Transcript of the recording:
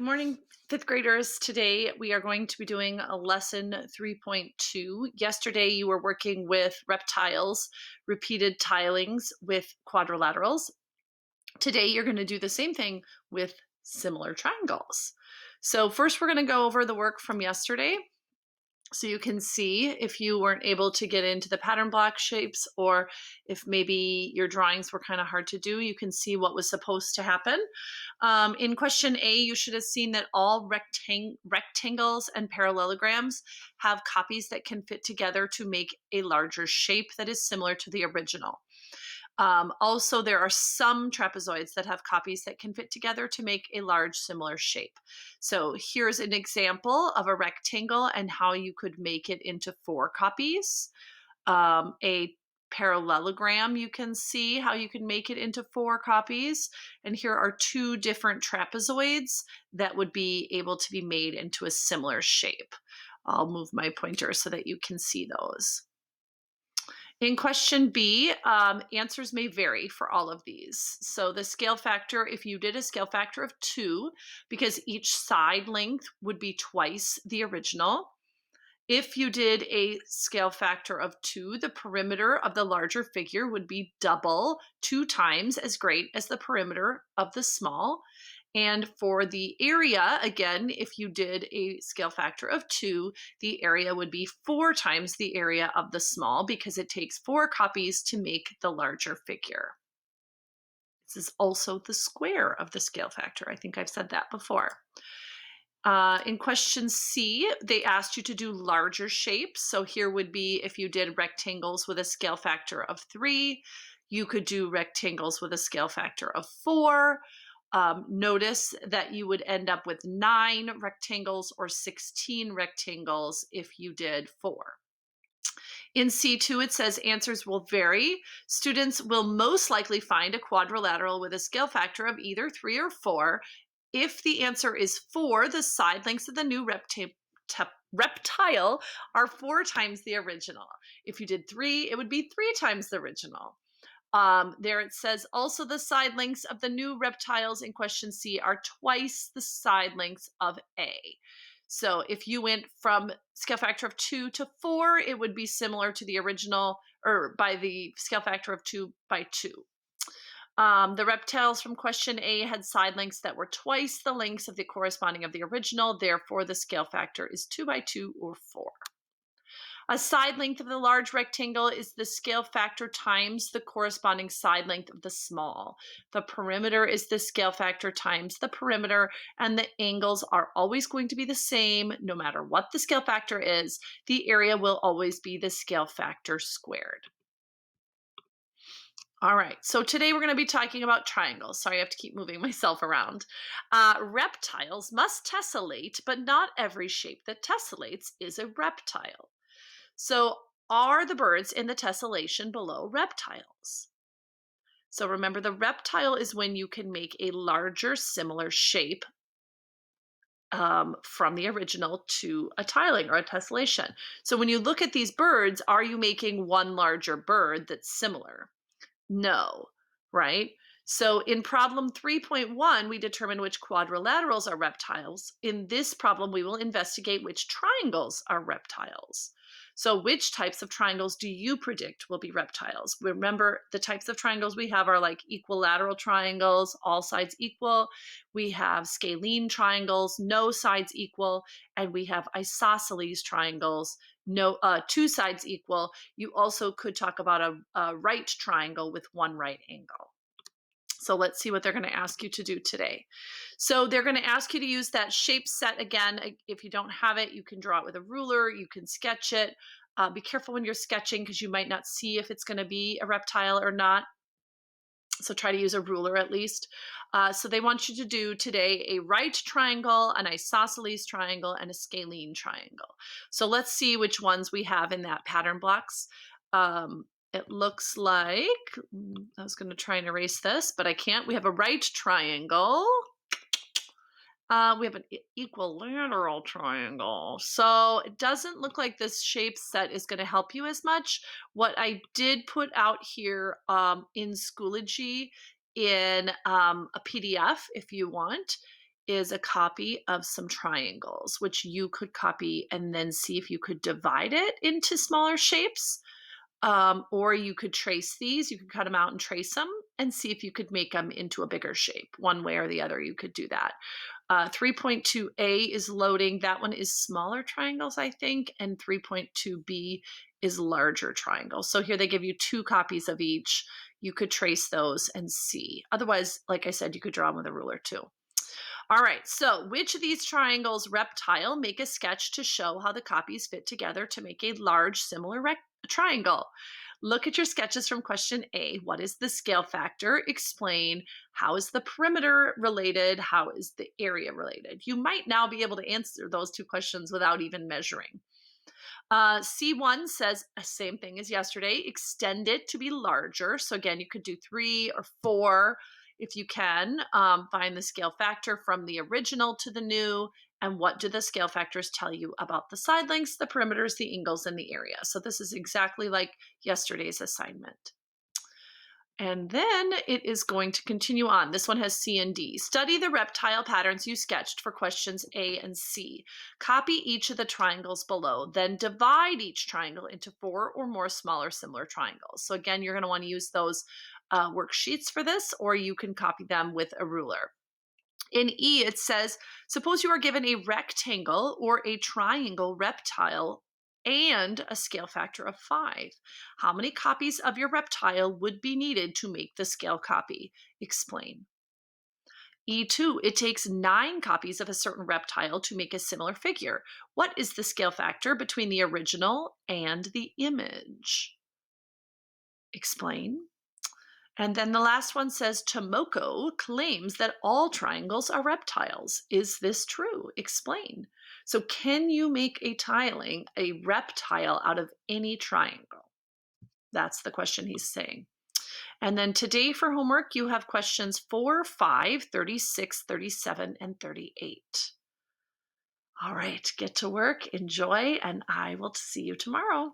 Good morning, fifth graders. Today we are going to be doing a lesson 3.2. Yesterday you were working with reptiles, repeated tilings with quadrilaterals. Today you're going to do the same thing with similar triangles. So first we're going to go over the work from yesterday. So you can see if you weren't able to get into the pattern block shapes, or if maybe your drawings were kind of hard to do, you can see what was supposed to happen. In question A, you should have seen that all rectangles and parallelograms have copies that can fit together to make a larger shape that is similar to the original. Also, there are some trapezoids that have copies that can fit together to make a large similar shape. So here's an example of a rectangle and how you could make it into 4 copies. A parallelogram, you can see how you can make it into 4 copies. And here are 2 different trapezoids that would be able to be made into a similar shape. I'll move my pointer so that you can see those. In question B, answers may vary for all of these. So the scale factor, if you did a scale factor of 2, because each side length would be twice the original. If you did a scale factor of 2, the perimeter of the larger figure would be double, 2 times as great as the perimeter of the small. And for the area, again, if you did a scale factor of 2, the area would be 4 times the area of the small because it takes 4 copies to make the larger figure. This is also the square of the scale factor. I think I've said that before. In question C, they asked you to do larger shapes. So here would be if you did rectangles with a scale factor of 3, you could do rectangles with a scale factor of 4. Notice that you would end up with 9 rectangles or 16 rectangles if you did 4. In C2, it says answers will vary. Students will most likely find a quadrilateral with a scale factor of either 3 or 4. If the answer is 4, the side lengths of the new reptile are 4 times the original. If you did 3, it would be 3 times the original. There it says also the side lengths of the new reptiles in question C are twice the side lengths of A. So if you went from scale factor of 2 to 4, it would be similar to the original, or by the scale factor of 2 by 2. The reptiles from question A had side lengths that were twice the lengths of the corresponding of the original. Therefore, the scale factor is 2 by 2 or 4. A side length of the large rectangle is the scale factor times the corresponding side length of the small. The perimeter is the scale factor times the perimeter, and the angles are always going to be the same no matter what the scale factor is. The area will always be the scale factor squared. All right, so today we're going to be talking about triangles. Sorry, I have to keep moving myself around. Reptiles must tessellate, but not every shape that tessellates is a reptile. So, are the birds in the tessellation below reptiles? So, remember, the reptile is when you can make a larger, similar shape from the original to a tiling or a tessellation. So, when you look at these birds, are you making one larger bird that's similar? No, right? So in problem 3.1, we determine which quadrilaterals are reptiles. In this problem, we will investigate which triangles are reptiles. So which types of triangles do you predict will be reptiles? Remember, the types of triangles we have are like equilateral triangles, all sides equal. We have scalene triangles, no sides equal. And we have isosceles triangles, no 2 sides equal. You also could talk about a right triangle with one right angle. So let's see what they're going to ask you to do today. So they're going to ask you to use that shape set again. If you don't have it, you can draw it with a ruler. You can sketch it. Be careful when you're sketching because you might not see if it's going to be a reptile or not. So try to use a ruler at least. So they want you to do today a right triangle, an isosceles triangle, and a scalene triangle. So let's see which ones we have in that pattern blocks. It looks like, I was going to try and erase this, but I can't. We have a right triangle. We have an equilateral triangle. So it doesn't look like this shape set is going to help you as much. What I did put out here in Schoology in a PDF, if you want, is a copy of some triangles, which you could copy and then see if you could divide it into smaller shapes. Or you could trace these, you could cut them out and trace them and see if you could make them into a bigger shape. One way or the other, you could do that. 3.2a is loading. That one is smaller triangles, I think, and 3.2b is larger triangles. So here they give you two copies of each. You could trace those and see. Otherwise, like I said, you could draw them with a ruler too. All right, so which of these triangles reptile? Make a sketch to show how the copies fit together to make a large similar triangle. Look at your sketches from question A. What is the scale factor? Explain how is the perimeter related? How is the area related? You might now be able to answer those two questions without even measuring. C1 says the same thing as yesterday, extend it to be larger. So again, you could do 3 or 4 if you can. Find the scale factor from the original to the new. And what do the scale factors tell you about the side lengths, the perimeters, the angles, and the area? So this is exactly like yesterday's assignment. And then it is going to continue on. This one has C and D. Study the reptile patterns you sketched for questions A and C. Copy each of the triangles below, then divide each triangle into 4 or more smaller similar triangles. So again, you're going to want to use those worksheets for this, or you can copy them with a ruler. In E, it says, suppose you are given a rectangle or a triangle reptile and a scale factor of 5. How many copies of your reptile would be needed to make the scale copy? Explain. E2, it takes 9 copies of a certain reptile to make a similar figure. What is the scale factor between the original and the image? Explain. And then the last one says Tomoko claims that all triangles are reptiles. Is this true? Explain. So, can you make a tiling a reptile out of any triangle? That's the question he's saying. And then today for homework, you have questions 4, 5, 36, 37, and 38. All right, get to work, enjoy, and I will see you tomorrow.